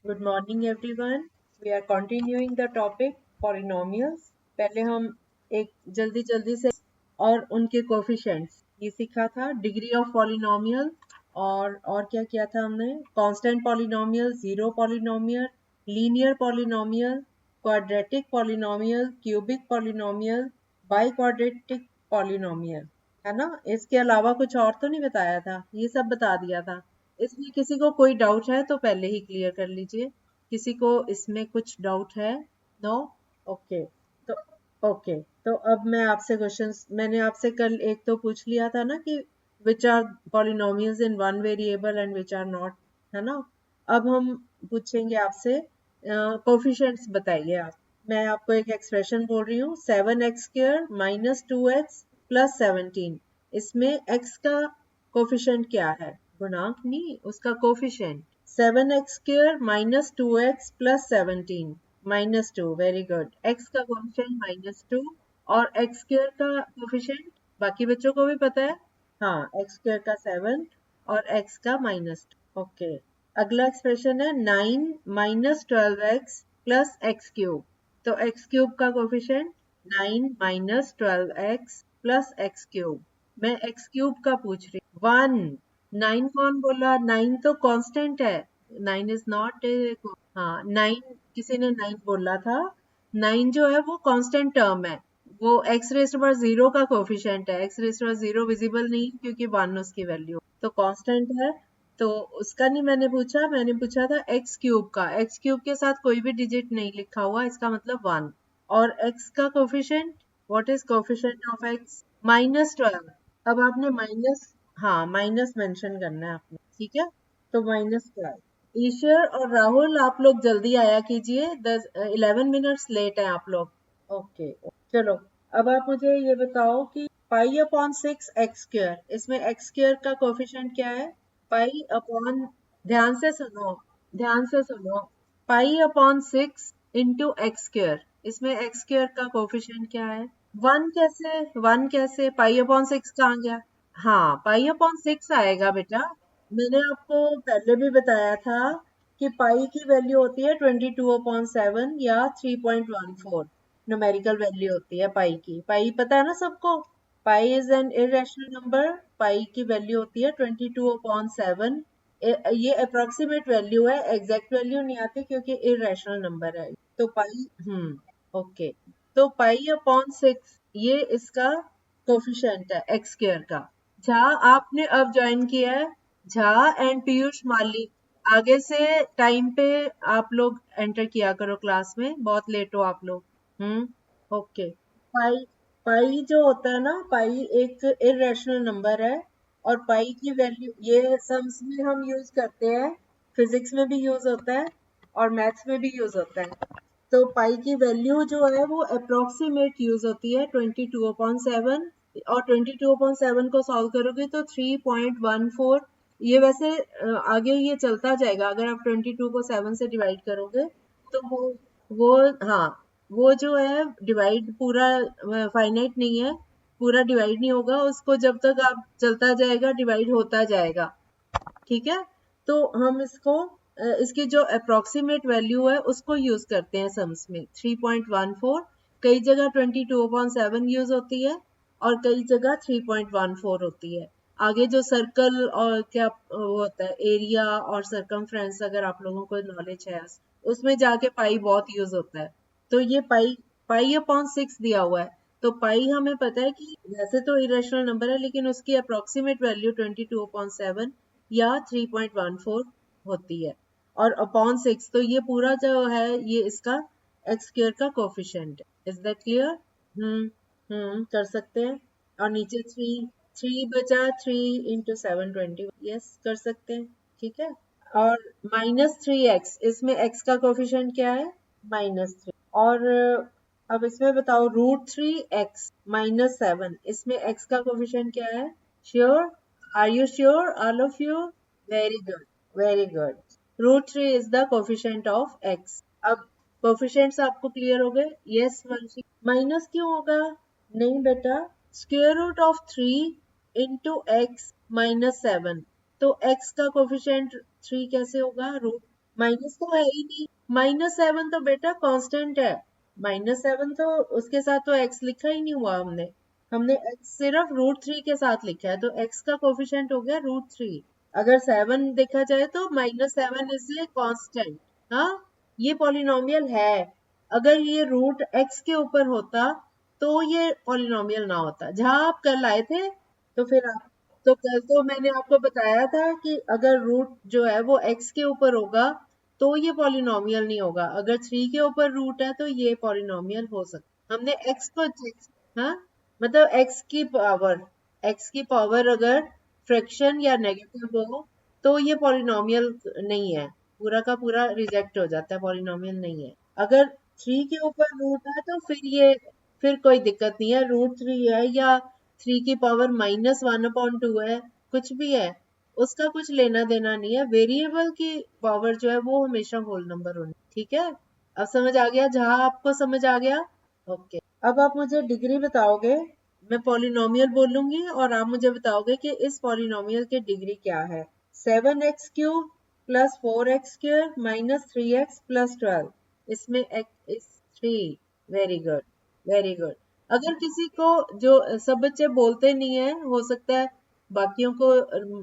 Good morning everyone. We are continuing the topic polynomials. पहले हम एक जल्दी जल्दी से और उनके कोफिशिएंट्स ये सीखा था. डिग्री ऑफ पॉलिनोमियल और क्या किया था हमने. Constant polynomial, zero polynomial, linear polynomial, quadratic polynomial, cubic polynomial, by quadratic polynomial, है ना. इसके अलावा कुछ और तो नहीं बताया था, ये सब बता दिया था. इसमें किसी को कोई डाउट है तो पहले ही क्लियर कर लीजिए. किसी को इसमें कुछ डाउट है? नो. ओके. तो ओके, तो अब मैं आपसे क्वेश्चंस, मैंने आपसे कल एक तो पूछ लिया था ना कि which are polynomials in one variable and which are not, है ना. अब हम पूछेंगे आपसे कोफिशिएंट्स बताइए आप. मैं आपको एक एक्सप्रेशन बोल रही हूँ, 7x² माइनस 2x प्लस 17. इसमें x का कोफिशिएंट क्या है? गुणांक नहीं, उसका coefficient. 7x² minus 2x plus 17 minus 2. Very good. x का कोफिशिएंट -2 और x² का कोफिशिएंट बाकी बच्चों को भी पता है. हाँ, x² का 7 और x का -2. ओके. अगला एक्सप्रेशन है 9 माइनस 12x प्लस x³. तो x³ का coefficient 9 minus 12x plus x³. मैं x³ का पूछ रही हूँ. 1. 9 कौन बोला? 9 तो कांस्टेंट है. 9 इज नॉट ए. हाँ, 9 किसी ने 9 बोला था. 9 जो है वो कांस्टेंट टर्म है. वो x रेज़ टू पावर 0 का कोफिशिएंट है. x raise to power 0 visible नहीं क्योंकि 1 उसकी वैल्यू तो कांस्टेंट है. तो उसका नहीं मैंने पूछा, मैंने पूछा था x³ का. x³ के साथ कोई भी डिजिट नहीं लिखा हुआ, इसका मतलब 1. और x का coefficient, what is coefficient of x? -12. अब आपने माइनस, हाँ माइनस मेंशन करना है आपने, ठीक है. तो -12. ईश्वर और राहुल, आप लोग जल्दी आया कीजिए. 11 मिनट्स लेट है आप लोग. ओके. चलो, अब आप मुझे ये बताओ कि पाई अपॉन 6x², इसमें x² का कोफिशिएंट क्या है? पाई अपॉन, ध्यान से सुनो, ध्यान से सुनो. पाई अपॉन 6 इंटू x², इसमें x² का कोफिशिएंट क्या है? 1 कैसे? 1 कैसे? पाई अपॉन 6 कहाँ गया? हाँ, पाई अपॉन 6 आएगा बेटा. मैंने आपको पहले भी बताया था कि पाई की वैल्यू होती है 22/7 या 3.14. न्यूमेरिकल वैल्यू होती है पाई की. पाई पता है ना सबको. Pi is an irrational number. Pi की वैल्यू होती है 22/7. ये अप्रोक्सीमेट वैल्यू है, एग्जैक्ट वैल्यू नहीं आती क्योंकि इरेशनल नंबर है. तो पाई, ओके. तो पाई अपॉन 6 ये इसका कोफिशिएंट है x² का. झा, आपने अब ज्वाइन किया है. झा एंड पीयूष माली, आगे से टाइम पे आप लोग एंटर किया करो क्लास में, बहुत लेट हो आप लोग. ओके. पाई, पाई जो होता है ना, पाई एक इरेशनल नंबर है. और पाई की वैल्यू ये सम्स में हम यूज करते हैं, फिजिक्स में भी यूज होता है और मैथ्स में भी यूज होता है. तो पाई की वैल्यू जो है वो अप्रोक्सीमेट यूज होती है 22/7. और 22/7 को सॉल्व करोगे तो 3.14. ये वैसे आगे ये चलता जाएगा. अगर आप 22 को 7 से डिवाइड करोगे तो वो हाँ, वो जो है डिवाइड पूरा फाइनाइट नहीं है, पूरा डिवाइड नहीं होगा उसको. जब तक आप चलता जाएगा डिवाइड होता जाएगा, ठीक है. तो हम इसको इसकी जो अप्रोक्सीमेट वैल्यू है उसको यूज करते हैं सम्स में. 3.14. कई जगह 22/7 यूज होती है और कई जगह 3.14 होती है. आगे जो सर्कल और क्या वो होता है, एरिया और सरकमफ्रेंस, अगर आप लोगों को नॉलेज है उसमें जाके पाई बहुत यूज होता है. तो ये पाई, पाई अपॉन 6 दिया हुआ है. तो पाई हमें पता है कि वैसे तो इरेशनल नंबर है लेकिन उसकी अप्रोक्सीमेट वैल्यू 22/7 या 3.14 होती है. और अपॉन 6, तो ये पूरा जो है ये इसका x² का कोफिशिएंट है. Is that clear? कर सकते हैं. और नीचे 3, 3 बचा, 3 इंटू 720. यस, कर सकते हैं, ठीक है. और -3x, इसमें x का कोफिशिएंट क्या है? -3. और अब इसमें बताओ √3x -7, इसमें x का कोफिशिएंट क्या है? Sure? Are you sure all of you? Very good, very good. √3 is the coefficient of x. अब कोफिशिएंट्स आपको क्लियर हो गए? यस वंशी. माइनस क्यों होगा? नहीं बेटा, square root of 3 into x -7. तो x का कोफिशिएंट 3 कैसे होगा? रूट माइनस तो है ही नहीं, -7 तो बेटा कांस्टेंट है, -7 तो उसके साथ तो x लिखा ही नहीं हुआ हमने, हमने x सिर्फ √3 के साथ लिखा है, तो x का कोफिशिएंट हो गया √3। अगर 7 देखा जाए तो -7 इज ए कांस्टेंट। हाँ, ये पॉलिनोमियल है। अगर ये रूट x के ऊपर होता तो ये पॉलिनोमियल ना होता। जहां आप कल आए थे तो फिर आप, तो कल तो मैंने आपको बताया था कि अगर रूट जो है वो x के ऊपर होगा तो ये पॉलिनोमियल नहीं होगा, अगर 3 के ऊपर रूट है तो ये पॉलिनोमियल हो सकता। हमने x को हाँ, मतलब x की पावर अगर फ्रैक्शन या नेगेटिव हो तो ये पॉलिनोमियल नहीं है, पूरा का पूरा रिजेक्ट हो जाता है, पॉलिनोमियल नहीं है। अगर 3 के ऊपर रूट है तो फिर ये, फिर कोई दिक्कत नहीं है, √3 है या 3 की पावर -1/2 है, कुछ भी है, उसका कुछ लेना देना नहीं है। वेरिएबल की पावर जो है वो हमेशा होल नंबर होनी, ठीक है। अब समझ आ गया, जहां आपको समझ आ गया, ओके। अब आप मुझे डिग्री बताओगे, मैं पॉलिनोमियल बोलूंगी और आप मुझे बताओगे कि इस पॉलिनोमियल की डिग्री क्या है। 7x³ + 4x² - 3x + 12, इसमें x is 3। Very good, very good. अगर किसी को, जो सब बच्चे बोलते नहीं है, हो सकता है बाकियों को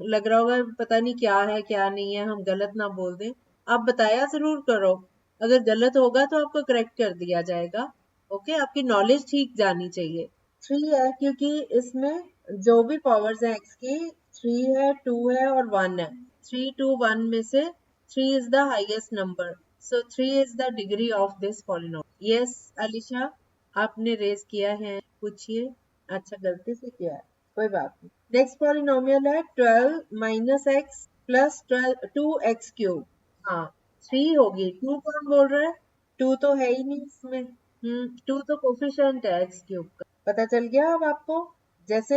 लग रहा होगा पता नहीं क्या है क्या नहीं है, हम गलत ना बोल दें, आप बताया जरूर करो, अगर गलत होगा तो आपको करेक्ट कर दिया जाएगा। ओके, आपकी नॉलेज ठीक जानी चाहिए। 3 है क्योंकि इसमें जो भी पावर्स हैं एक्स की, 3 है, 2 है और 1 है। 3 2 1 में से 3 is the highest number, so 3 is the degree of this polynomial. Yes Alisha, आपने रेज किया है, पूछिए। अच्छा, गलती से किया है, कोई बात नहीं। नेक्स्ट पॉलिनोमियल है 12 - x + 2x³। हाँ, 3 होगी, 2 कौन बोल रहा है, 2 तो है ही नहीं इसमें। 2 तो कोफिशिएंट है x³ का, पता चल गया अब आपको। जैसे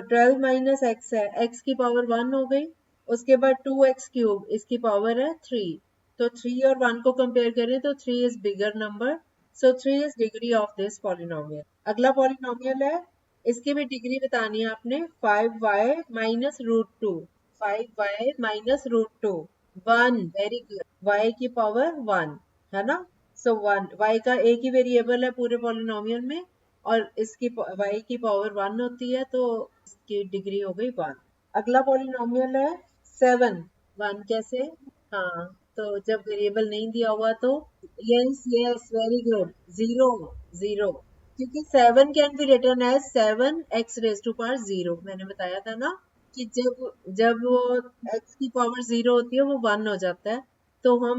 12 - x है, x की पावर 1 हो गई, उसके बाद 2x³, इसकी पावर है 3, तो 3 और 1 को कंपेयर करें तो 3 is bigger number, so 3 is degree of this polynomial. अगला पॉलिनोमियल है, इसकी भी डिग्री बतानी है आपने। 5y - √2, 5y - √2, 1, very good, y की पावर 1 है ना, सो 1, y का एक ही वेरिएबल है पूरे पॉलिनोमियल में और इसकी y की पावर 1 होती है, तो इसकी डिग्री हो गई 1। अगला पॉलिनोमियल है 7, 1 कैसे, हाँ, तो जब वेरिएबल नहीं दिया हुआ तो, यस यस, वेरी गुड, 0, 0, क्योंकि 7 can be written as 7x⁻⁴, मैंने बताया था ना कि जब जब वो x की पावर 0 होती है वो 1 हो जाता है। तो हम,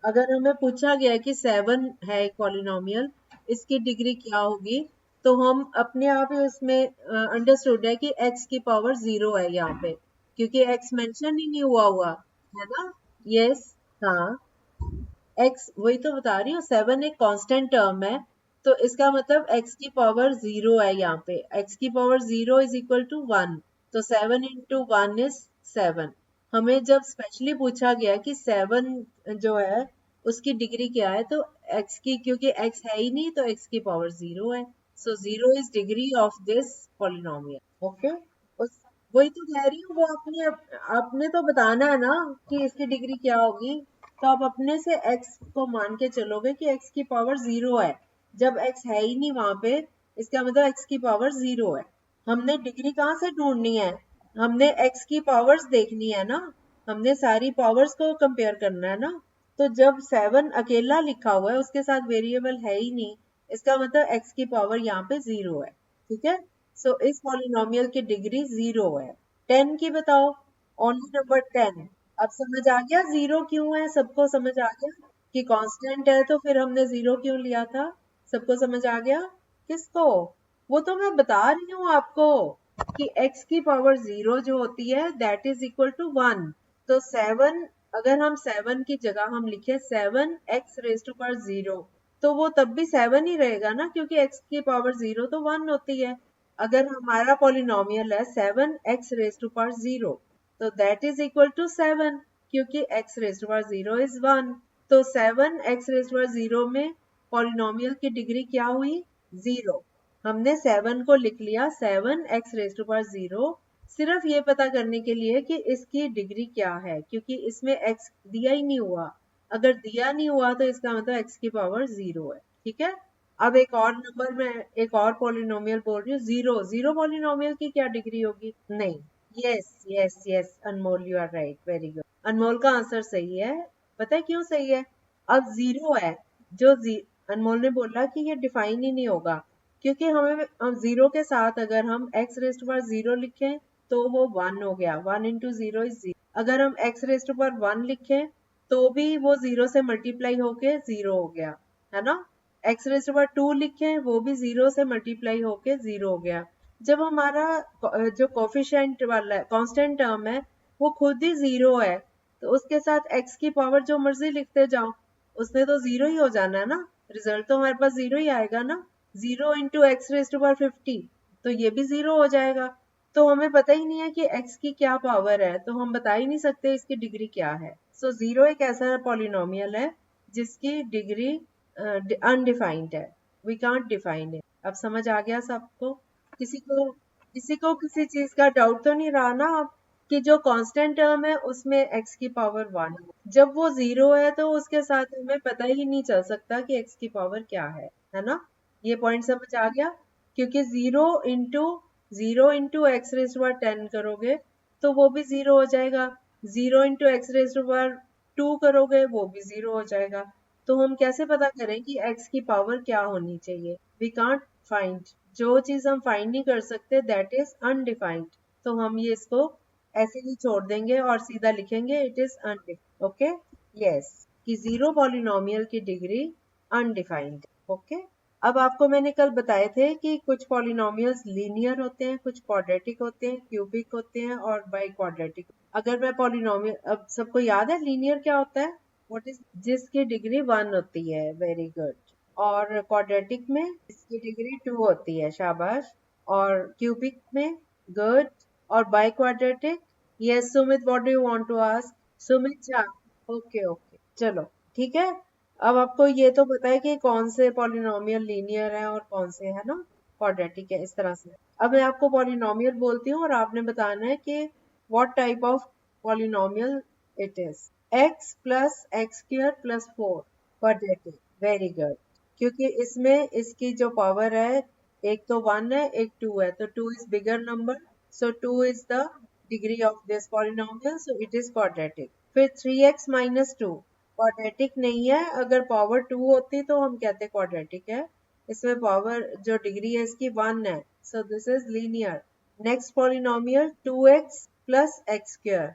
अगर हमें पूछा गया है कि 7 है एक पॉलिनोमियल, इसकी डिग्री क्या होगी, तो हम अपने आप ही उसमें अंडरस्टूड है कि x की पावर 0 है यहाँ पे, क्योंकि x मेंशन ही नहीं हुआ है ना। यस, हाँ, x वही तो बता रही हूँ, 7 एक कांस्टेंट टर्म है, तो इसका मतलब x की पावर 0 है यहाँ पे, x की पावर 0 इज इक्वल टू 1, तो 7 × 1 इज 7। हमें जब स्पेशली पूछा गया कि 7 जो है उसकी डिग्री क्या है, तो x की, क्योंकि x है ही नहीं तो x की पावर 0 है, सो 0 is degree of this polynomial. Okay, उस, वही तो कह रही हूँ, वो आपने आपने तो बताना है ना कि इसकी डिग्री क्या होगी, तो आप अपने से x को मान के चलोगे कि x की पावर 0 है, जब x है ही नहीं वहां पे, इसका मतलब x की पावर 0 है। हमने डिग्री कहाँ से ढूंढनी है, हमने x की पावर्स देखनी है ना, हमने सारी पावर्स को कंपेयर करना है ना। तो जब 7 अकेला लिखा हुआ है, उसके साथ वेरिएबल है ही नहीं, इसका मतलब x की पावर यहाँ पे 0 है, ठीक है। सो इस पॉलिनोमियल की डिग्री 0 है। 10 की बताओ, ओनली नंबर 10। अब समझ आ गया 0 क्यों है, सबको समझ आ गया कि कांस्टेंट है तो फिर हमने 0 क्यों लिया था, सबको समझ आ गया। किसको, वो तो मैं बता रही हूँ आपको कि x की पावर 0 जो होती है दैट इज इक्वल टू 1, तो 7, अगर हम 7 की जगह हम लिखे 7x⁻⁴, तो वो तब भी 7 ही रहेगा ना, क्योंकि x की पावर 0 तो 1 होती है। अगर हमारा पॉलिनोमियल है 7x⁻⁴, तो दैट इज इक्वल टू 7, क्योंकि x⁻⁴ इज 1, तो 7x⁻⁴ में पॉलिनोमियल की डिग्री क्या हुई, 0। हमने 7 को लिख लिया 7x⁻⁴, सिर्फ ये पता करने के लिए कि इसकी डिग्री क्या है, क्योंकि इसमें x दिया ही नहीं हुआ, अगर दिया नहीं हुआ तो इसका मतलब x की पावर 0 है। ठीक है, अब एक और नंबर में एक और पॉलिनोमियल बोल रही हूँ, जीरो। जीरो पॉलिनोमियल की क्या डिग्री होगी? नहीं। Yes yes yes Anmol, you are right, very good. Anmol का आंसर सही है। पता है क्यों सही है? अब जीरो है, जो अनमोल ने बोला कि ये डिफाइन ही नहीं होगा, क्योंकि हमें जीरो के साथ अगर हम x रेस्ट पर जीरो लिखें तो वो 1 हो गया, 1 इंटू जीरो इज 0। अगर हम x रेस्ट पर 1 लिखें तो भी वो जीरो से मल्टीप्लाई होके जीरो हो गया, है ना। x रेस्ट पर 2 लिखें वो भी जीरो से मल्टीप्लाई होके जीरो हो गया। जब हमारा जो कोफिशिएंट वाला कांस्टेंट टर्म है वो खुद ही जीरो है, तो उसके साथ x की पावर जो मर्जी लिखते जाओ, उसने तो जीरो ही हो जाना है ना। रिजल्ट तो हमारे पास जीरो ही आएगा ना। जीरो इंटू एक्स रेस्ट पर 50, तो ये भी जीरो हो जाएगा। तो हमें पता ही नहीं है कि x की क्या पावर है, तो हम बता ही नहीं सकते इसकी डिग्री क्या है। सो जीरो एक ऐसा पॉलिनोमियल है जिसकी डिग्री अनडिफाइंड है, वी कांट डिफाइन इट। अब समझ आ गया सबको? किसी को किसी चीज का डाउट तो नहीं रहा ना अब, कि जो कांस्टेंट टर्म है उसमें x की पावर 1 है, जब वो जीरो है तो उसके साथ हमें पता ही नहीं चल सकता कि x की पावर क्या है ना। ये पॉइंट समझ आ गया? क्योंकि जीरो इंटू एक्स रेज पर 10 करोगे तो वो भी जीरो हो जाएगा। जीरो इंटू एक्स रेज पर 2 करोगे वो भी जीरो हो जाएगा। तो हम कैसे पता करें कि x की पावर क्या होनी चाहिए? We can't find. जो चीज हम फाइंड नहीं कर सकते दैट इज अनडिफाइंड। तो हम ये इसको ऐसे ही छोड़ देंगे और सीधा लिखेंगे it is undefined. Okay, yes, कि जीरो पॉलिनोमियल की डिग्री अनडिफाइंड। ओके, अब आपको मैंने कल बताए थे कि कुछ पॉलिनोमियल्स लीनियर होते हैं, कुछ क्वाड्रेटिक होते हैं, क्यूबिक होते हैं और बाई क्वाड्रेटिक। अगर मैं पॉलिनोमियल, अब सबको याद है लीनियर क्या होता है? व्हाट इज, जिसकी डिग्री 1 होती है, वेरी गुड। और क्वाड्रेटिक में इसकी डिग्री 2 होती है, शाबाश। और क्यूबिक में, गुड। और biquadratic, yes Sumit, what do you want to ask? Sumit Jha, okay okay, चलो ठीक है। अब आपको ये तो पता है कि कौन से पॉलिनोमियल लीनियर है और कौन से है ना क्वाड्रेटिक है, इस तरह से। अब मैं आपको पॉलिनोमियल बोलती हूँ और आपने बताना है कि what type of polynomial it is. x plus x square plus 4, quadratic, very good. क्योंकि इसमें इसकी जो पावर है, एक तो 1 है एक 2 है, तो 2 is bigger number, so 2 is the degree of this polynomial, so it is quadratic. फिर 3x माइनस 2 क्वाड्रेटिक नहीं है, अगर पावर 2 होती तो हम कहते क्वाड्रेटिक है। इसमें पावर जो डिग्री है इसकी 1 है, so this is linear. Next polynomial 2x plus x square,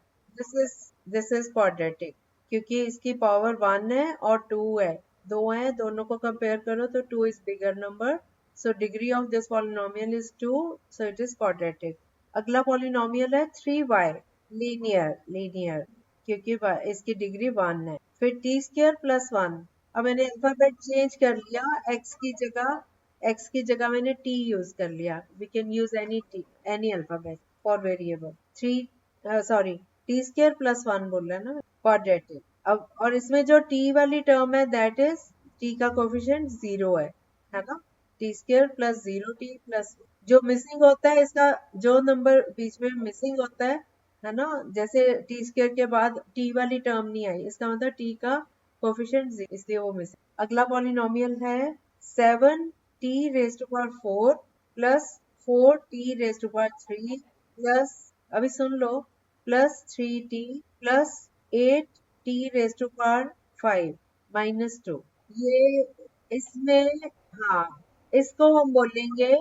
this is quadratic, क्योंकि इसकी पावर 1 है और 2 है, दो है, दोनों को कंपेयर करो तो 2 is bigger number, so degree of this polynomial is 2, so it is quadratic. अगला पॉलिनोमियल है 3y, लीनियर, लीनियर, क्योंकि इसकी डिग्री 1 है। फिर टी स्क्र प्लस 1, अब मैंने अल्फाबेट चेंज कर लिया, एक्स की जगह मैंने टी यूज कर लिया। We can use any alphabet for variable. Three, sorry, T square plus 1 बोल रहा है ना, क्वाड्रेटिक। अब और इसमें जो टी वाली टर्म है दैट इज, टी का कोफिशिएंट 0 है ना। T square plus 0t plus, जो मिसिंग होता है इसका, जो नंबर बीच में मिसिंग होता है ना, जैसे टी स्क्र के बाद टी वाली टर्म नहीं आई, इसका मतलब टी का कोफिशिएंट, इसलिए वो मिसिंग। अगला पॉलिनोमियल है 7t raise to power 4 plus 4t raise to power 3 plus, अभी सुन लो, plus 3t plus 8t raise to power 5 minus 2। ये इसमें, हाँ, इसको हम बोलेंगे,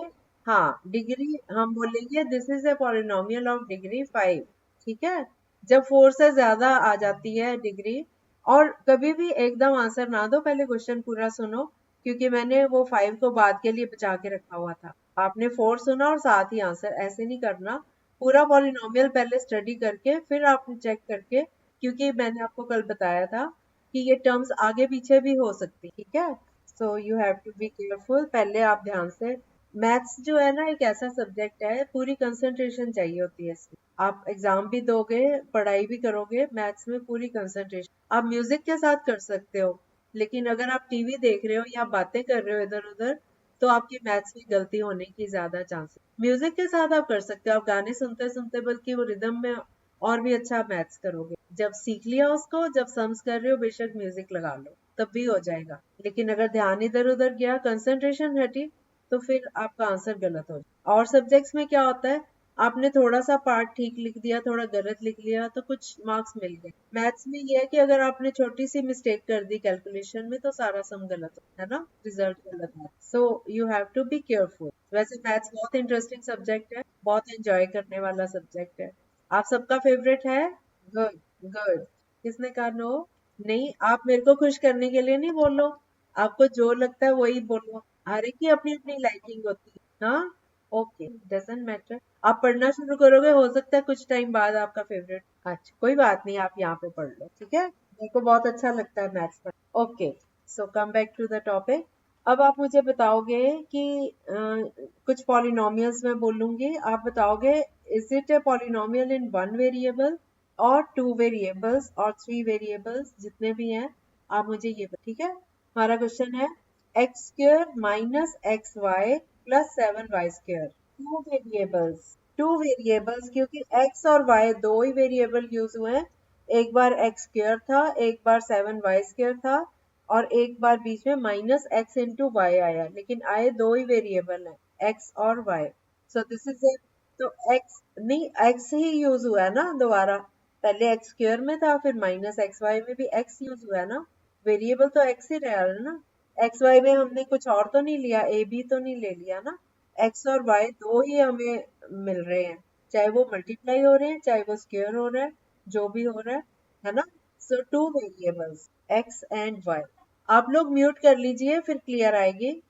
हाँ डिग्री हम बोलेंगे this is a polynomial of degree 5। ठीक है, जब 4 से ज्यादा आ जाती है डिग्री। और कभी भी एकदम आंसर ना दो, पहले क्वेश्चन पूरा सुनो, क्योंकि मैंने वो 5 को बाद के लिए बचा के रखा हुआ था। आपने 4 सुना और साथ ही आंसर, ऐसे नहीं करना। पूरा पॉलिनोमियल पहले स्टडी करके फिर आपने चेक करके, क्योंकि मैंने आपको कल बताया था कि ये टर्म्स आगे पीछे भी हो सकती, ठीक है। So you have to be careful, पहले आप ध्यान से। मैथ्स जो है ना एक ऐसा सब्जेक्ट है, पूरी कंसंट्रेशन चाहिए होती है इसमें। आप एग्जाम भी दोगे, पढ़ाई भी करोगे, मैथ्स में पूरी कंसंट्रेशन। आप म्यूजिक के साथ कर सकते हो, लेकिन अगर आप टीवी देख रहे हो या बातें कर रहे हो इधर उधर, तो आपकी मैथ्स में गलती होने की ज्यादा चांसेस। म्यूजिक के साथ आप कर सकते हो, आप गाने सुनते सुनते, बल्कि वो रिदम में और भी अच्छा मैथ्स करोगे। जब सीख लिया उसको, जब सम्स कर रहे हो बेशक म्यूजिक लगा लो, तब भी हो जाएगा। लेकिन अगर ध्यान इधर उधर गया, कंसंट्रेशन हटी, तो फिर आपका आंसर गलत हो जाए। और सब्जेक्ट्स में क्या होता है, आपने थोड़ा सा पार्ट ठीक लिख दिया, थोड़ा गलत लिख लिया, तो कुछ मार्क्स मिल गए। मैथ्स में यह है कि अगर आपने छोटी सी मिस्टेक कर दी कैलकुलेशन में, तो सारा सम गलत है ना, रिजल्ट गलत है। So you have to be careful. वैसे मैथ्स बहुत इंटरेस्टिंग सब्जेक्ट है, बहुत एंजॉय करने वाला सब्जेक्ट है। आप सबका फेवरेट है? Good, good. किसने कहा नो? नहीं, आप मेरे को खुश करने के लिए नहीं बोलो, आपको जो लगता है वही बोलो। हर एक की अपनी अपनी लाइकिंग होती है। हाँ, ओके, डजंट मैटर। आप पढ़ना शुरू करोगे, हो सकता है कुछ टाइम बाद आपका फेवरेट। अच्छा, कोई बात नहीं, आप यहाँ पे पढ़ लो, ठीक है। मेरे को बहुत अच्छा लगता है मैथ्स पढ़। Okay, so come back to the topic. अब आप मुझे बताओगे कि कुछ पॉलिनोमियल्स मैं बोलूंगी, आप बताओगे is it a polynomial in one variable और टू वेरिएबल्स और थ्री वेरिएबल्स, जितने भी हैं आप मुझे ये ठीक है। हमारा क्वेश्चन है x square minus x y plus 7y square. Two variables क्योंकि x और y दो ही वेरिएबल यूज हुए हैं। एक बार एक्स स्क्र था, एक बार 7y स्क्र था, और एक बार बीच में माइनस एक्स इंटू वाई आया, लेकिन आए दो ही वेरिएबल हैं, x और y। So this is a, तो x नहीं, x ही यूज हुआ है ना दोबारा। पहले एक्स स्क्र में था, फिर माइनस एक्स वाई में भी x यूज हुआ है ना। वेरिएबल तो x ही रहा है ना। एक्स वाई में हमने कुछ और तो नहीं लिया, ए बी तो नहीं ले लिया ना। एक्स और वाई दो ही हमें मिल रहे हैं, चाहे वो मल्टीप्लाई हो रहे हैं, चाहे वो स्क्वायर हो रहा है, जो भी हो रहा है ना। So two variables x and y. आप लोग म्यूट कर लीजिए, फिर क्लियर आएगी।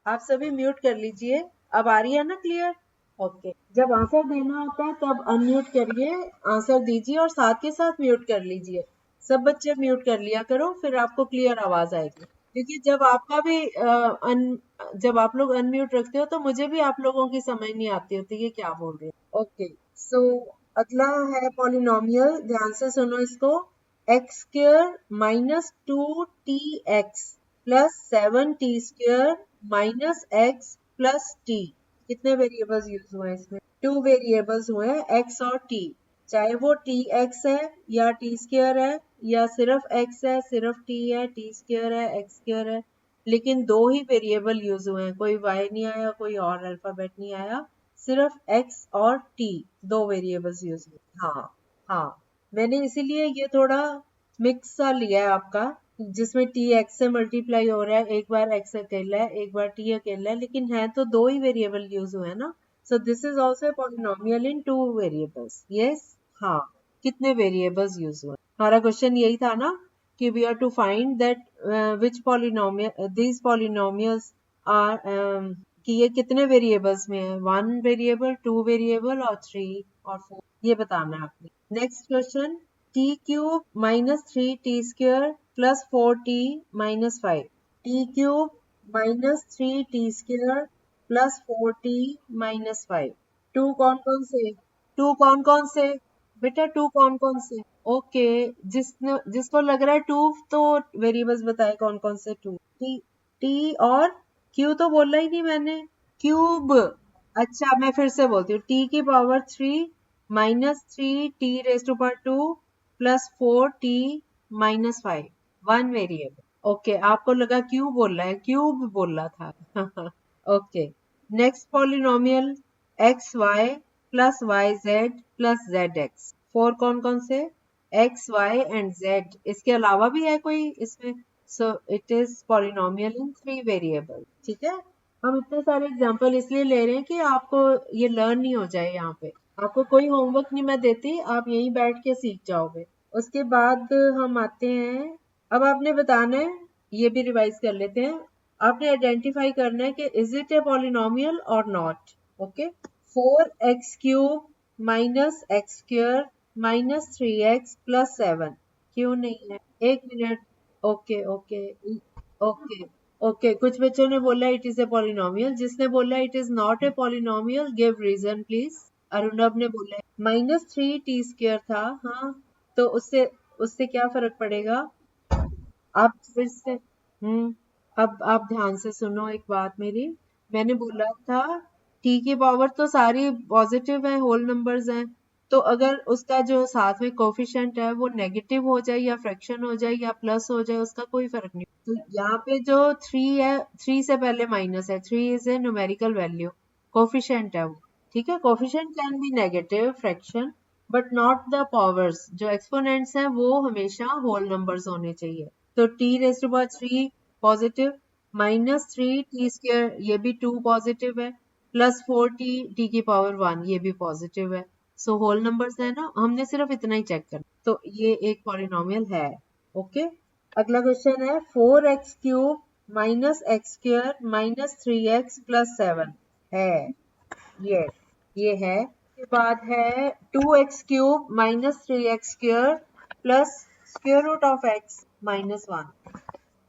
आप सभी म्यूट कर लीजिए। अब आ रही है ना क्लियर? ओके, जब आंसर देना होता है तब अनम्यूट करिए, आंसर दीजिए और साथ के साथ म्यूट कर लीजिए। सब बच्चे म्यूट कर लिया करो, फिर आपको क्लियर आवाज आएगी। क्योंकि जब आपका भी जब आप लोग अनम्यूट रखते हो, तो मुझे भी आप लोगों की समझ नहीं आती होती कि क्या बोल रहे हैं। ओके, सो अगला है पॉलिनोमियल, ध्यान से सुनो इसको। X square minus 2tx plus 7t² minus x plus T. कितने वेरिएबल्स यूज हुए हैं इसमें? टू वेरिएबल्स हुए हैं, एक्स और टी। चाहे वो टी एक्स है या टी स्क्र है, या सिर्फ एक्स है, सिर्फ टी है, टी स्क्र है, एक्स स्क्र है, लेकिन दो ही वेरिएबल यूज हुए हैं। कोई वाई नहीं आया, कोई और अल्फाबेट नहीं आया, सिर्फ एक्स और टी, दो वेरिएबल्स यूज हुए। हाँ, हाँ, मैंने इसीलिए ये थोड़ा मिक्स सा लिया है आपका, जिसमें टी एक्स से मल्टीप्लाई हो रहा है, एक बार एक्स अकेला है, एक बार टी अकेला है, लेकिन है तो दो ही वेरिएबल यूज हुए हैं ना। So this is also a polynomial in two variables. Yes, हाँ, कितने वेरिएबल्स यूज हुए? हमारा क्वेश्चन यही था ना कि we are to find that which polynomial these polynomials are, कि ये कितने वेरिएबल्स में है, वन वेरिएबल, टू वेरिएबल और थ्री और फोर, ये बताना है आपने। Next question, t cube minus 3t² plus 4t minus 5। T cube minus 3t² plus 4t minus 5। टू कौन कौन से? टू कौन कौन से? बेटा टू कौन कौन से? ओके, जिसको लग रहा है टू, तो वेरिएबल्स बताए कौन कौन से टू। टी, टी और क्यू तो बोला ही नहीं मैंने। क्यूब, अच्छा मैं फिर से बोलती हूँ, टी की power 3 minus 3t raise to power 2 plus 4t minus 5, one variable. Okay, आपको लगा क्यूब बोल रहा है, क्यूब बोल रहा था। Okay, next polynomial x y plus y z plus z x. Four कौन कौन से? एक्स वाई एंड जेड, इसके अलावा भी है कोई इसमें? So it is polynomial in three variable. ठीक है, हम इतने सारे एग्जांपल इसलिए ले रहे हैं कि आपको ये लर्न नहीं हो जाए। यहाँ पे आपको कोई होमवर्क नहीं मैं देती, आप यहीं बैठ के सीख जाओगे। उसके बाद हम आते हैं, अब आपने बताना है, ये भी रिवाइज कर लेते हैं। आपने आइडेंटिफाई करना है कि इज इट ए पॉलिनोमियल और not. Okay, 4x³ minus x square minus 3x plus 7 क्यों नहीं है? एक minute. Okay, okay, okay, okay, कुछ बच्चों ने बोला इट इज ए पॉलिनोमियल, जिसने बोला it is not a polynomial give reason please. Arunav ने बोला -3t² था, हाँ, तो उससे उससे क्या फर्क पड़ेगा? आप फिर से अब आप ध्यान से सुनो एक बात मेरी। मैंने बोला था टी की पावर तो सारी पॉजिटिव है, होल नंबर्स हैं, तो अगर उसका जो साथ में कोफिशिएंट है वो नेगेटिव हो जाए या फ्रैक्शन हो जाए या प्लस हो जाए, उसका कोई फर्क नहीं। तो यहाँ पे जो 3 है, 3 से पहले माइनस है, 3 is a numerical value, coefficient है वो, ठीक है। Coefficient can be negative, fraction, but not the powers. जो एक्सपोनेंट्स हैं वो हमेशा होल नंबर्स होने चाहिए। तो t raise to power 3 positive, minus 3 t square ये भी 2 पॉजिटिव है, प्लस 4t t की पावर 1 ये भी पॉजिटिव है। सो होल नंबर्स है ना, हमने सिर्फ इतना ही चेक करना। तो ये एक पॉलिनोमियल है। ओके, अगला क्वेश्चन है 4x cube minus x square minus 3x plus 7 है। ये है। के बाद है 2x cube minus 3x square plus square root of x minus 1।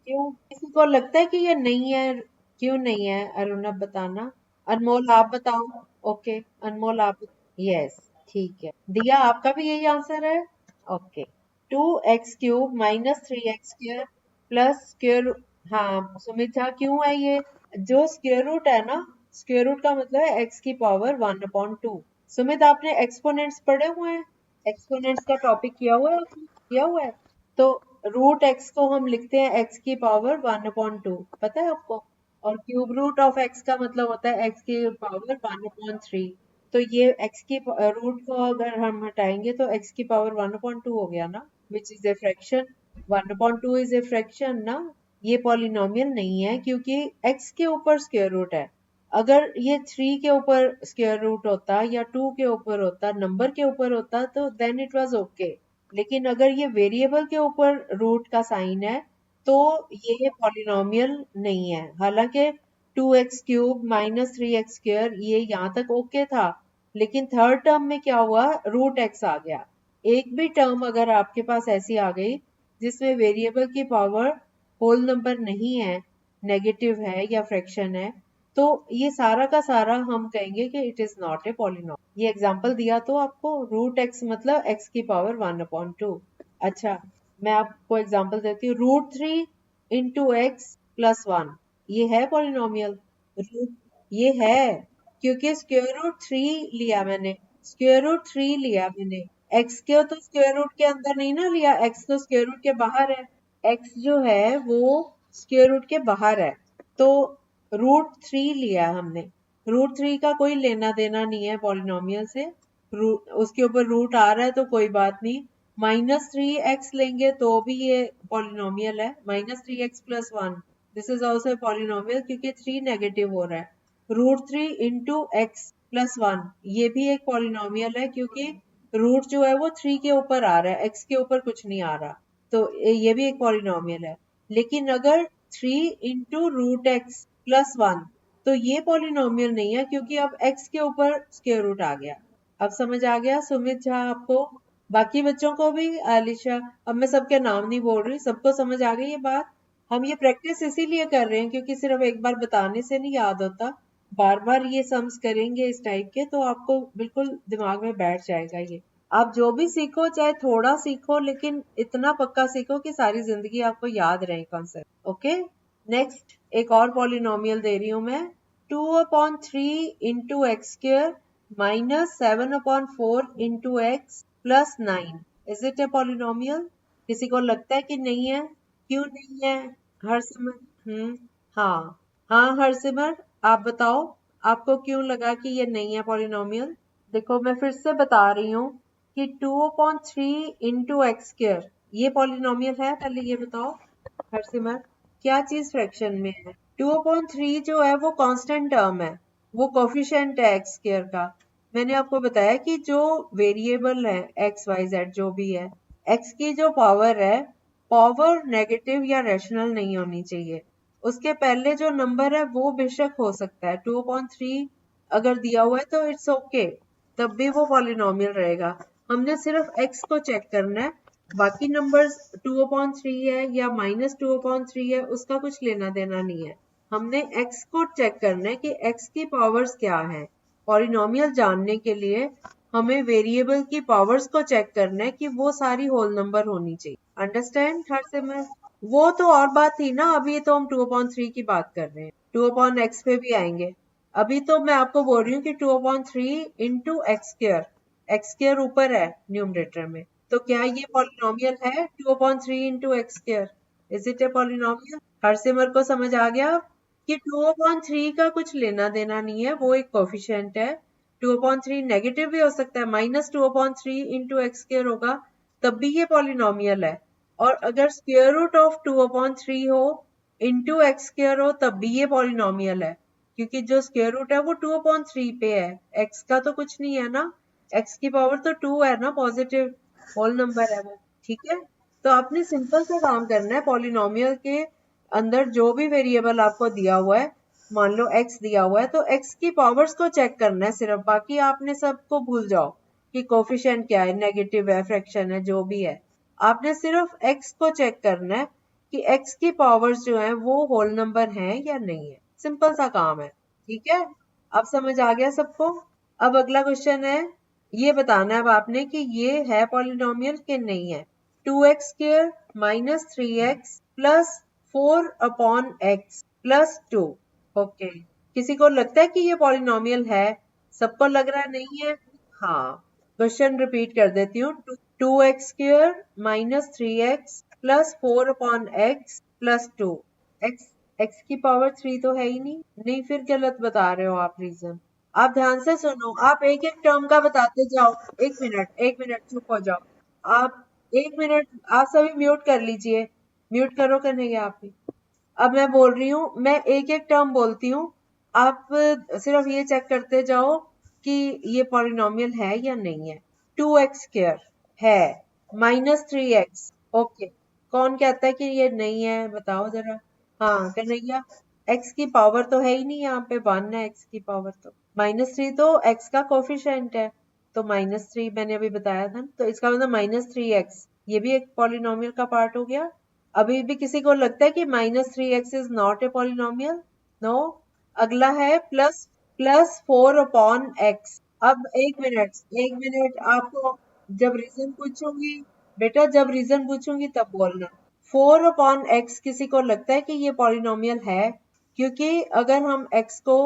क्यों किसी को लगता है कि ये नहीं है? क्यों नहीं है अरुणव, बताना। अनमोल आप बताओ। ओके अनमोल आप। यस ठीक है, दिया आपका भी यही आंसर है। Okay, 2x cube minus 3x square plus square, हाँ सुमित झा क्यों है ये? जो स्क्वायर रूट है ना, स्क्वायर रूट का मतलब है x की पावर 1/2। सुमित आपने एक्सपोनेंट्स पढ़े हुए हैं? एक्सपोनेंट्स का टॉपिक किया हुआ है? किया हुआ है। तो रूट एक्स को हम लिखते हैं एक्स की पावर 1/2, पता है आपको। और क्यूब रूट ऑफ एक्स का मतलब होता है एक्स की पावर 1/3। तो ये एक्स की रूट को अगर हम हटाएंगे तो एक्स की पावर 1/2 हो गया ना, which is a fraction. 1/2 is a fraction ना। ये पॉलिनोमियल नहीं है क्योंकि एक्स के ऊपर स्क्वायर रूट है। अगर ये 3 के ऊपर स्क्वायर रूट होता या 2 के ऊपर होता, नंबर के ऊपर होता, तो देन इट वाज ओके। लेकिन अगर ये वेरिएबल के ऊपर रूट का साइन है तो ये पॉलिनोमियल नहीं है। हालांकि 2x cube minus 3x square ये यहाँ तक ओके था, लेकिन थर्ड टर्म में क्या हुआ, रूट x आ गया। एक भी टर्म अगर आपके पास ऐसी आ गई जिसमें वेरिएबल की पावर होल नंबर नहीं है, नेगेटिव है या फ्रैक्शन है, तो ये सारा का सारा हम कहेंगे कि it is not a polynomial. ये एग्जांपल दिया तो आपको, रूट एक्स मतलब एक्स की पावर 1/2। अच्छा, मैं आपको एग्जांपल देती हूँ, √3 इंटू एक्स प्लस 1, ये है पॉलिनोमियल? रूट ये है क्योंकि स्क्वायर रूट 3 लिया मैंने, स्क्वायर रूट 3 लिया मैंने। एक्स के तो स्क्वायर रूट के अंदर नहीं ना लिया, एक्स तो स्क्वायर रूट के बाहर है। एक्स जो है वो स्क्वायर रूट के बाहर है, तो √3 लिया हमने। √3 का कोई लेना देना नहीं है पॉलिनोमियल से। उसके ऊपर रूट आ रहा है तो कोई बात नहीं। -3x लेंगे तो भी ये पॉलिनोमियल है। -3x plus 1, this is also polynomial क्योंकि 3 नेगेटिव हो रहा है। √3 इंटू एक्स प्लस 1 ये भी एक पॉलिनोमियल है क्योंकि रूट जो है वो 3 के ऊपर आ रहा है, एक्स के ऊपर कुछ नहीं आ रहा, तो ये भी एक पॉलिनोमियल है। लेकिन अगर 3 इंटू रूट एक्स प्लस 1, तो ये पॉलिनोमियल नहीं है क्योंकि अब x के ऊपर स्क्वायर रूट आ गया। अब समझ आ गया सुमित झा आपको? बाकी बच्चों को भी, आलिशा, अब मैं सबके नाम नहीं बोल रही, सबको समझ आ गई ये बात? हम ये प्रैक्टिस इसीलिए कर रहे हैं क्योंकि सिर्फ एक बार बताने से नहीं याद होता, बार बार ये सम्स करेंगे इस टाइप के तो आपको बिल्कुल दिमाग में बैठ जाएगा। ये आप जो भी सीखो चाहे थोड़ा सीखो, लेकिन इतना पक्का सीखो कि सारी जिंदगी आपको याद रहे कॉन्सेप्ट। ओके, नेक्स्ट एक और पॉलिनोमियल दे रही हूं मैं, 2/3 into x square minus 7/4 into x plus 9। Is it a polynomial? किसी को लगता है कि नहीं है? क्यों नहीं है हरसिमर? हाँ हाँ हरसिमर, आप बताओ आपको क्यों लगा कि ये नहीं है पॉलिनोमियल? देखो मैं फिर से बता रही हूँ कि 2/3 इंटू एक्स स्क्वायर ये पॉलिनोमियल है? पहले ये बताओ हरसिमर, क्या चीज फ्रैक्शन में है? 2/3 जो है वो कांस्टेंट टर्म है, वो कोफिशिएंट है एक्स स्क्वायर का। मैंने आपको बताया कि जो वेरिएबल है एक्स वाई जेड जो भी है, एक्स की जो पावर है, पावर नेगेटिव या रैशनल नहीं होनी चाहिए। उसके पहले जो नंबर है वो बेशक हो सकता है 2/3 अगर दिया हुआ है तो इट्स ओके, तब भी वो पॉलिनोमियल रहेगा। हमने सिर्फ एक्स को चेक करना है, बाकी नंबर्स 2/3 है या -2/3 है उसका कुछ लेना देना नहीं है। हमने x को चेक करना है कि x की पावर्स क्या है। पॉलिनोमियल जानने के लिए हमें वेरिएबल की पावर्स को चेक करना है कि वो सारी होल नंबर होनी चाहिए। अंडरस्टैंड हरसिमर? वो तो और बात थी ना, अभी तो हम 2/3 की बात कर रहे हैं, 2/x पे भी आएंगे। अभी तो मैं आपको बोल रही हूँ कि 2/3 into x square, x square ऊपर है न्यूमरेटर में, तो क्या ये पॉलिनोमियल है 2/3 into x square? Is it a polynomial? Harsimar को समझ आ गया कि 2/3 का कुछ लेना देना नहीं है, वो एक कोफिशिएंट है। 2/3 नेगेटिव भी हो सकता है, -2/3 इंटू एक्स स्क्वायर होगा, तब भी ये पॉलिनोमियल है। और अगर स्क्वायर रूट ऑफ 2/3 हो इंटू एक्स स्क्वायर हो तब भी ये पॉलिनोमियल है, क्योंकि जो स्क्वायर रूट है वो 2/3 पे है, एक्स का तो कुछ नहीं है ना, एक्स की पावर तो 2 है ना, पॉजिटिव होल नंबर है वो। ठीक है, तो आपने सिंपल सा काम करना है, पॉलिनोमियल के अंदर जो भी वेरिएबल आपको दिया हुआ है, मान लो x दिया हुआ है, तो x की पावर्स को चेक करना है सिर्फ, बाकी आपने सबको भूल जाओ कि कोफिशिएंट क्या है, नेगेटिव है, फ्रैक्शन है, जो भी है। आपने सिर्फ x को चेक करना है कि x की पावर्स जो है वो होल नंबर हैं या नहीं है। सिंपल सा काम है। ठीक है, अब समझ आ गया सबको? अब अगला क्वेश्चन है, ये बताना है अब आपने कि ये है पॉलिनोमियल कि नहीं है। 2x square minus 3x plus 4/x plus 2। Okay, किसी को लगता है कि ये पॉलिनोमियल है? सबको लग रहा है नहीं है? हाँ, क्वेश्चन रिपीट कर देती हूँ। 2x square minus 3x plus 4/x plus 2। x की पावर 3 तो है ही नहीं। नहीं, फिर गलत बता रहे हो आप रीजन। आप ध्यान से सुनो, आप एक एक टर्म का बताते जाओ। एक मिनट चुप हो जाओ। आप एक मिनट, आप सभी म्यूट कर लीजिए। म्यूट करो कन्हैया आप भी। अब मैं बोल रही हूँ, मैं एक एक टर्म बोलती हूँ, आप सिर्फ ये चेक करते जाओ कि ये पॉलिनोमियल है या नहीं है। 2x स्क्वायर है, -3x। ओके, कौन कहता है कि ये नहीं है, बताओ जरा। हाँ कन्हैया, x की पावर तो है ही नहीं, यहाँ पे 1 है x की पावर, तो -3 तो x का कोफिशिएंट है, तो -3 मैंने अभी बताया था, तो इसका मतलब -3x, ये भी एक पॉलिनोमियल का पार्ट हो गया। अभी भी किसी को लगता है कि -3x is not a polynomial? No. अगला है प्लस प्लस 4/x। अब एक मिनट आपको जब रीजन पूछूंगी, बेटा जब रीजन पूछूंगी तब बोलना। 4/x किसी को लगता है कि ये पॉलिनोमियल है? क्योंकि अगर हम x को,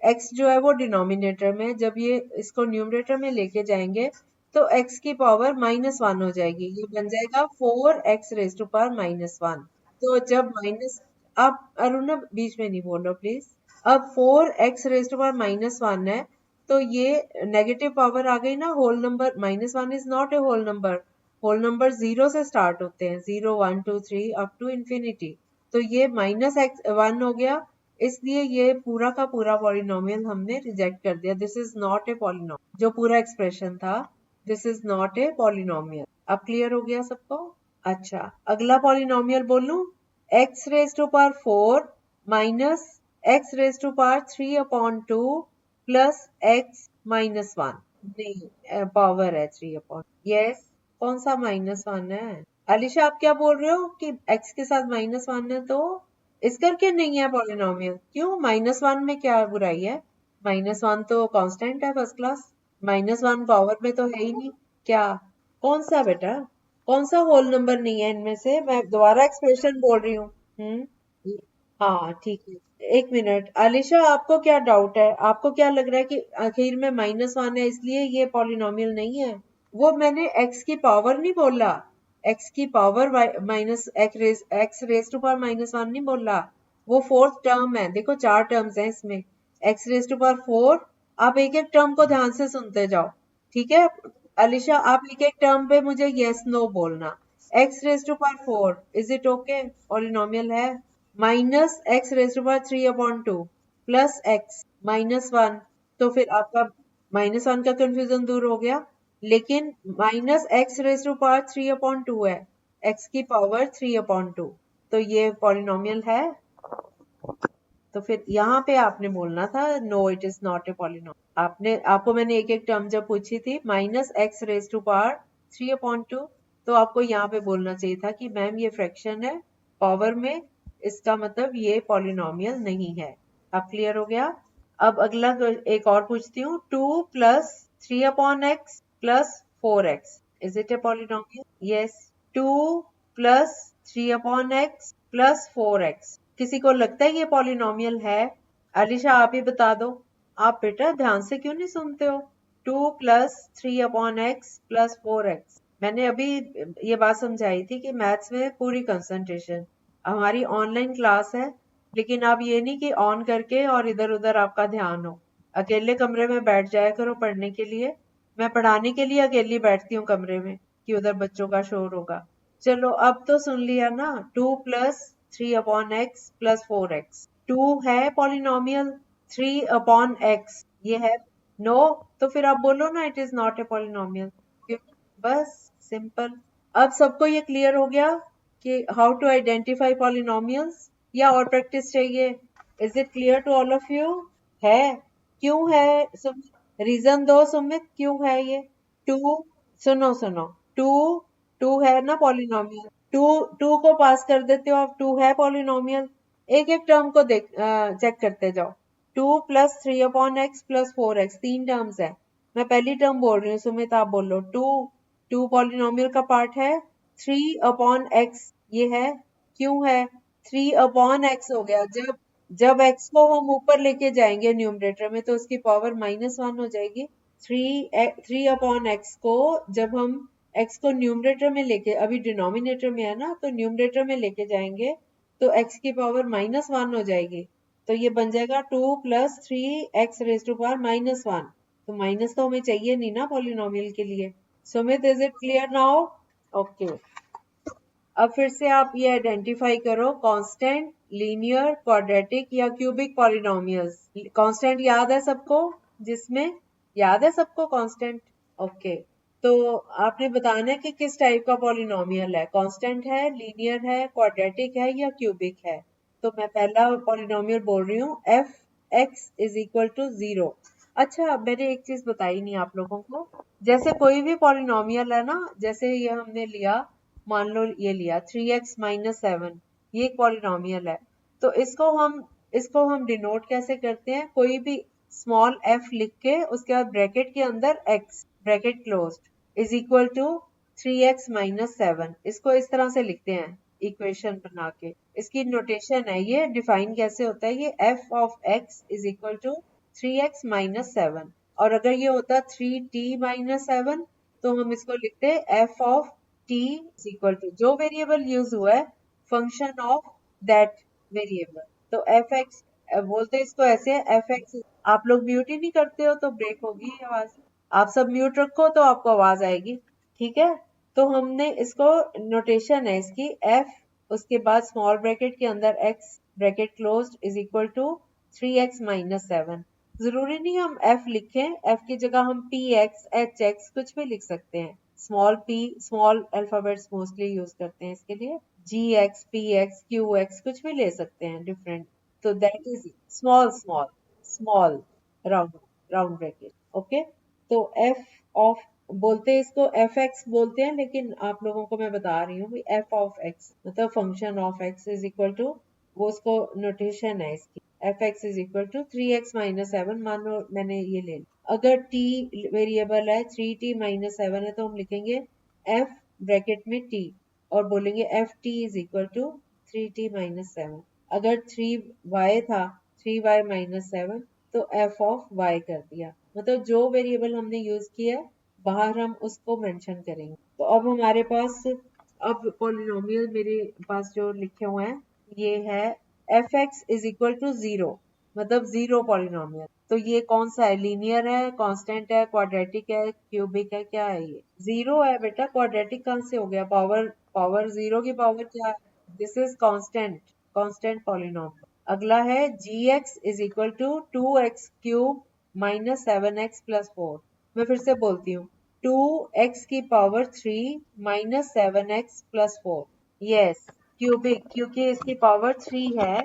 x जो है वो डिनोमिनेटर में, जब ये इसको न्यूमरेटर में लेके जाएंगे तो x की पावर -1 हो जाएगी, ये बन जाएगा 4x रेज टू पावर -1। तो जब माइनस, आप अरुणा बीच में नहीं बोल रहे प्लीज। अब 4x रेज टू पावर -1 है, तो ये नेगेटिव पावर आ गई ना, whole number. -1 is not a whole number, whole number 0 से स्टार्ट होते हैं, 0 1 2 3 अप टू इंफिनिटी। तो ये -1 हो गया, इसलिए ये पूरा का पूरा पॉलिनोमियल हमने रिजेक्ट कर दिया। This is not a polynomial, जो पूरा एक्सप्रेशन था, this is not a polynomial. अब क्लियर हो गया सबको? अच्छा, अगला पॉलिनोमियल बोलूं, x raise to power 4 minus x raise to power 3/2 plus x -1। नहीं, पावर है 3/, यस। कौन सा -1 है? अलीशा आप क्या बोल रहे हो कि x के साथ -1 है, तो इस करके नहीं है पॉलिनोमियल? क्यों, -1 में क्या बुराई है? -1 तो कांस्टेंट है फर्स्ट क्लास, -1 पावर में तो है ही नहीं। क्या, कौन सा बेटा, कौन सा होल नंबर नहीं है इनमें से? मैं दोबारा एक्सप्रेशन बोल रही हूँ। हाँ ठीक है, एक मिनट। अलीशा आपको क्या डाउट है? आपको क्या लग रहा है कि आखिर में -1 है इसलिए ये पॉलिनोमियल नहीं है? वो मैंने x की पावर नहीं बोला, x की power minus x raise to power -1 नहीं बोला, वो फोर्थ टर्म है। देखो 4 टर्म्स हैं इसमें, x रेज टू पावर 4। आप एक एक टर्म को ध्यान से सुनते जाओ, ठीक है? अलीशा आप एक एक टर्म पे मुझे यस नो बोलना। x raise to power 4 is it okay, polynomial है? -x raise to power 3/2 plus x -1, तो फिर आपका -1 का कंफ्यूजन दूर हो गया। लेकिन -x रेज टू पावर 3/2 है, x की पावर 3/2, तो ये पॉलिनोमियल है? तो फिर यहाँ पे आपने बोलना था no it is not a polynomial. आपको मैंने एक एक टर्म जब पूछी थी -x रेज टू पावर 3/2, तो आपको यहाँ पे बोलना चाहिए था कि मैम ये फ्रैक्शन है पावर में, इसका मतलब ये पॉलिनोमियल नहीं है। अब क्लियर हो गया? अब अगला एक और पूछती हूँ, 2 plus 3/x plus 4x is it a polynomial? Yes, 2 plus 3/x plus 4x, किसी को लगता है ये पॉलिनोमियल है? अलीशा आप ही बता दो। आप बेटा ध्यान से क्यों नहीं सुनते हो? 2 प्लस 3/x प्लस 4x। मैंने अभी ये बात समझाई थी कि मैथ्स में पूरी कंसंट्रेशन। हमारी ऑनलाइन क्लास है, लेकिन आप ये नहीं कि ऑन करके और इधर उधर आपका ध्यान हो। अकेले कमरे में बैठ जाया करो पढ़ने के लिए। मैं पढ़ाने के लिए अकेली बैठती हूँ कमरे में कि उधर बच्चों का शोर होगा। चलो अब तो सुन लिया ना, 2 प्लस 3/x प्लस 4x। 2 है पॉलिनोमियल, 3/x ये है नो, तो फिर आप बोलो ना it is not a polynomial. बस सिंपल। अब सबको ये क्लियर हो गया कि हाउ टू आइडेंटिफाई पॉलिनोमियल्स, या और प्रैक्टिस चाहिए? Is it clear to all of you? है? क्यों है सुमित? रीजन दो सुमित, क्यों है ये? टू, सुनो सुनो, टू, टू है ना पॉलिनोमियल। टू, टू को पास कर देते हो आप, टू है पॉलिनोमियल। एक एक टर्म को देख चेक करते जाओ। 2 प्लस 3/x प्लस 4x, तीन टर्म्स है। मैं पहली टर्म बोल रही हूँ, सुमित आप बोलो। 2, 2 पॉलिनोमियल का पार्ट है। 3/x ये है, क्यों है? 3/x हो गया। जब x को हम ऊपर लेके जाएंगे न्यूमरेटर में तो उसकी पावर -1 हो जाएगी। 3/x को जब हम x को न्यूमरेटर में लेके, अभी डिनोमिनेटर में है ना, तो न्यूमरेटर में लेके जाएंगे तो x की पावर -1 हो जाएगी। तो ये बन जाएगा 2 plus 3x raise to power -1। तो माइनस तो हमें चाहिए नहीं ना पॉलिनोमियल के लिए। Sumit is it clear now? Okay. अब फिर से आप ये आइडेंटिफाई करो, कांस्टेंट, लीनियर, क्वाड्रेटिक या क्यूबिक पॉलिनोमियल्स। कांस्टेंट याद है सबको? जिसमें याद है सबको कांस्टेंट? ओके। तो आपने बताना है कि किस टाइप का पॉलिनोमियल है, कांस्टेंट है, लीनियर है, क्वाड्रेटिक है या क्यूबिक है। तो मैं पहला पॉलिनोमियल बोल रही हूँ, f x is equal to 0। अच्छा, मैंने एक चीज बताई नहीं आप लोगों को। जैसे कोई भी पॉलिनोमियल है ना, जैसे ये हमने लिया, मान लो ये लिया 3x-7, ये एक पॉलिनोमियल है। तो इसको हम डिनोट कैसे करते हैं? कोई भी स्मॉल f लिख के उसके बाद ब्रैकेट के अंदर x, bracket closed, is equal to 3x-7। इसको इस तरह से लिखते हैं इक्वेशन बना के। इसकी नोटेशन है, ये डिफाइन कैसे होता है, ये f of x is equal to 3x-7। और अगर ये होता 3t-7 तो हम इसको लिखते f of t is equal to, जो वेरिएबल यूज हुआ है, फंक्शन ऑफ दैट वेरिएबल। तो एफ एक्स बोलते हैं इसको ऐसे, एफ एक्स। आप लोग म्यूट ही नहीं करते हो तो ब्रेक होगी आवाज। आप सब म्यूट रखो तो आपको आवाज आएगी, ठीक है? तो हमने इसको, नोटेशन है इसकी, एफ उसके बाद स्मॉल ब्रैकेट के अंदर x bracket closed is equal to 3x-7। जरूरी नहीं हम f लिखें, f की जगह हम p x, h x कुछ भी लिख सकते हैं। Small p, small alphabets mostly use करते हैं इसके लिए। g x, p x, q x कुछ भी ले सकते हैं डिफरेंट। तो that is small small small round round bracket. Okay. तो f ऑफ बोलते हैं इसको, एफ एक्स बोलते हैं, लेकिन आप लोगों को मैं बता रही हूँ एफ ऑफ एक्स मतलब function of x is equal to, वो उसको नोटेशन है इसकी, f x is equal to 3x-7। मानो मैंने ये ले लिया। अगर t वेरिएबल है, 3t-7 है, तो हम लिखेंगे f ब्रैकेट में t और बोलेंगे f t is equal to 3t-7। अगर 3y था, 3y-7, तो f ऑफ y कर दिया। मतलब जो वेरिएबल हमने यूज किया है बाहर हम उसको मेंशन करेंगे। तो अब हमारे पास, अब पॉलिनोमियल मेरे पास जो लिखे हुए हैं ये है f x is equal to 0, मतलब 0 पॉलिनोमियल। तो ये कौन सा है? लीनियर है, कांस्टेंट है, क्वाड्रेटिक है, क्यूबिक है, क्या है? ये 0 है बेटा। क्वाड्रेटिक कहाँ से हो गया? पावर 0 की पावर क्या है? This is constant, constant polynomial. अगला है g x is equal to 2x³ minus 7x plus 4। मैं फिर से बोलती हूँ, 2x की power 3 minus 7x plus 4। Yes, cubic, क्योंकि इसकी पावर 3 है,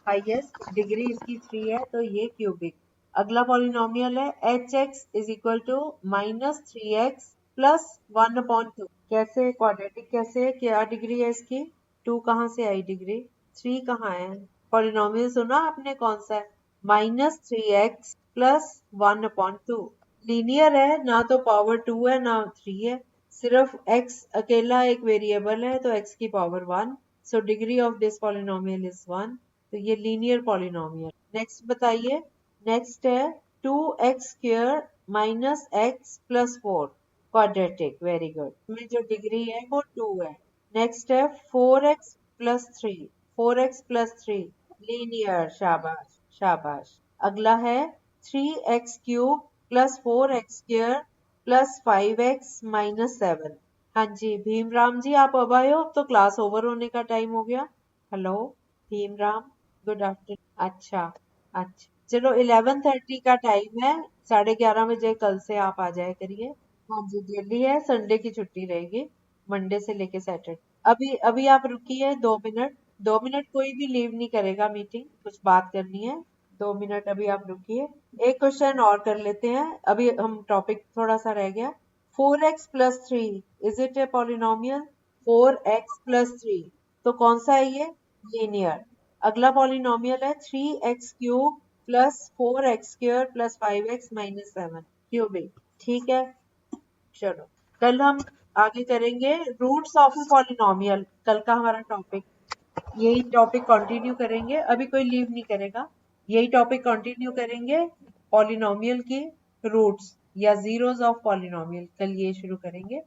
हाईएस्ट डिग्री इसकी 3 है, तो ये क्यूबिक। अगला पॉलिनोमियल है h x is equal to -3x plus 1/2। कैसे? क्वाड्रेटिक कैसे? क्या डिग्री है इसकी? 2 कहाँ से आई डिग्री? 3 कहाँ है? पॉलिनोमियल सुना आपने कौन सा है? -3x plus 1/2। लीनियर है ना, तो पावर 2 है ना 3 है, सिर्फ x अकेला एक वेरिएबल है तो x की power 1। So degree of this polynomial is 1। तो ये लीनियर पॉलिनोमियल। नेक्स्ट बताइए। नेक्स्ट है 2x² minus x plus 4 quadratic, very good. में जो डिग्री है वो 2 है। नेक्स्ट है 4x plus 3, 4x plus 3 linear, शाबाश शाबाश। अगला है 3x cube plus 4x square plus 5x minus 7। हाँ जी भीमराम जी, आप अब आए हो, अब तो क्लास ओवर होने का टाइम हो गया। Hello Bhimram, good afternoon. अच्छा अच्छा, चलो 11:30 का टाइम है, 11:30 बजे कल से आप आ जाया करिए। हाँ जी डेली है, संडे की छुट्टी रहेगी, मंडे से लेके सैटरडे। अभी अभी आप रुकिए 2 मिनट, 2 मिनट कोई भी लीव नहीं करेगा, मीटिंग कुछ बात करनी है। 2 मिनट अभी आप रुकिए। एक क्वेश्चन और कर लेते हैं, अभी हम टॉपिक थोड़ा सा रह गया। 4x+3 is it a polynomial? 4x+3 तो कौन सा है ये? लीनियर। अगला पॉलिनोमियल है 3x³ plus 4x² plus 5x minus 7 cubic. ठीक है, चलो कल हम आगे करेंगे रूट्स ऑफ ए पॉलिनोमियल। कल का हमारा टॉपिक, यही टॉपिक कंटिन्यू करेंगे, अभी कोई लीव नहीं करेगा, यही टॉपिक कंटिन्यू करेंगे। पॉलिनोमियल की रूट्स या जीरोस ऑफ पॉलिनोमियल, कल ये शुरू करेंगे।